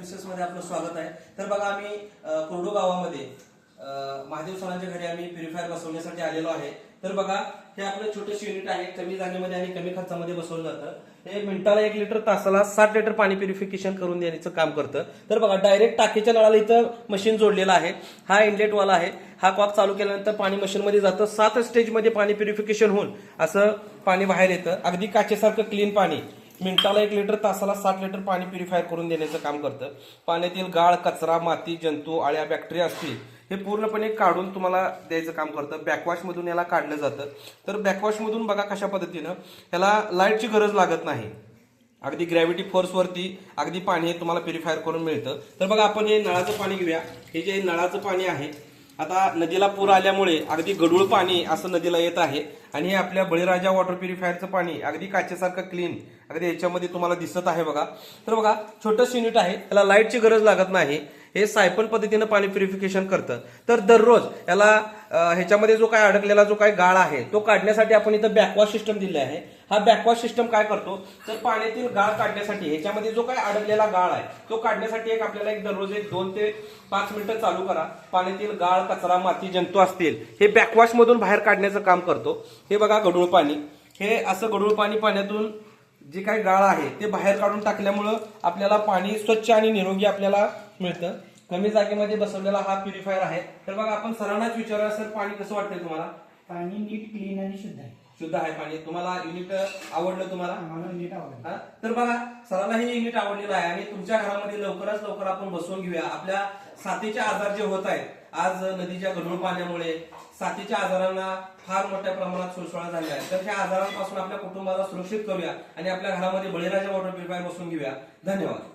सर्व्हिसेसमध्ये आपलं स्वागत आहे। तर बघा आम्ही कोरडो गावामध्ये महादेव सरांच्या घरी आम्ही प्युरिफायर बसवण्यासाठी आलेलो आहे। तर बघा हे आपलं छोटंसं युनिट आहे, कमी जागेमध्ये आणि कमी खर्चामध्ये बसवलं जातं। हे मिनिटाला 1 लिटर तासाला 60 लिटर पाणी प्युरिफिकेशन करून देण्याचं काम करतं। तर बघा डायरेक्ट टाकीच्या नळाला इथं मशीन जोडलेलं आहे, हा इनलेट वाला आहे, हा कॉक चालू केल्यानंतर पाणी मशीनमध्ये जातं। 7 स्टेजमध्ये पाणी प्युरिफिकेशन होऊन असं पाणी बाहेर येतं, अगदी काचेसारखं क्लीन पाणी। मिनिटाला 1 लिटर तासाला 60 लिटर पाणी प्युरिफायर करून देण्याचं काम करतं। पाण्यातील गाळ, कचरा, माती, जंतू, अळ्या, बॅक्टेरिया असतील हे पूर्णपणे काढून तुम्हाला द्यायचं काम करतं। बॅकवॉश मधून याला काढलं जातं। तर बॅकवॉश मधून बघा कशा पद्धतीनं याला लाईटची गरज लागत नाही, अगदी ग्रॅव्हिटी फोर्स वरती अगदी पाणी तुम्हाला प्युरिफायर करून मिळतं। तर बघा आपण हे नळाचं पाणी घेऊया। हे जे नळाचं पाणी आहे, आता नदीला पूर आल्यामुळे अगदी गढूळ पाणी असं नदीला येत आहे आणि हे आपल्या बळीराजा वॉटर प्युरिफायरचं पाणी अगदी काचेसारखं क्लीन अगदी याच्यामध्ये तुम्हाला दिसत आहे बघा। तर बघा छोटंसं युनिट आहे, याला लाईटची गरज लागत नाही, हे सायपन पद्धतीनं पाणी प्युरिफिकेशन करतं। तर दररोज याला ह्याच्यामध्ये जो काय अडकलेला जो काय गाळ आहे तो काढण्यासाठी आपण इथं बॅकवॉश सिस्टम दिले आहे। हा बॅकवॉश सिस्टम काय करतो, तर पाण्यातील गाळ काढण्यासाठी ह्याच्यामध्ये जो काय अडकलेला गाळ आहे तो काढण्यासाठी आपल्याला दररोज 2 ते 5 मिनिटं चालू करा। पाण्यातील गाळ, कचरा, माती, जंतू असतील हे बॅकवॉश मधून बाहेर काढण्याचं काम करतो। हे बघा गढूळ पाणी, हे असं गढूळ पाणी पाण्यातून जे काही गाळ आहे ते बाहेर काढून टाकल्यामुळं आपल्याला पाणी स्वच्छ आणि निरोगी आपल्याला मिळतं। कमी जागेमध्ये बसवलेला हा प्युरिफायर आहे। तर बघा आपण सरांनाच विचारूया, सर पाणी कसं वाटतंय तुम्हाला? पाणी नीट, क्लीन आणि शुद्ध आहे। शुद्ध आहे पाणी। तुम्हाला युनिट आवडलं? तुम्हाला आम्हाला नीट आवडलं। तर बघा सरांना हे युनिट आवडलेलं आहे आणि तुमच्या घरामध्ये लवकरात लवकर आपण बसवून घेऊया। आपल्या साथीचे आजार जे होत आहेत आज नदीच्या गढूळ पाण्यामुळे, साथीच्या आजारांना फार मोठ्या प्रमाणात सुळसुळा झाल्या आहे। तर ह्या आजारांपासून आपल्या कुटुंबाला सुरक्षित करूया आणि आपल्या घरामध्ये बळीराजा वॉटर प्युरिफायर बसवून घेऊया। धन्यवाद।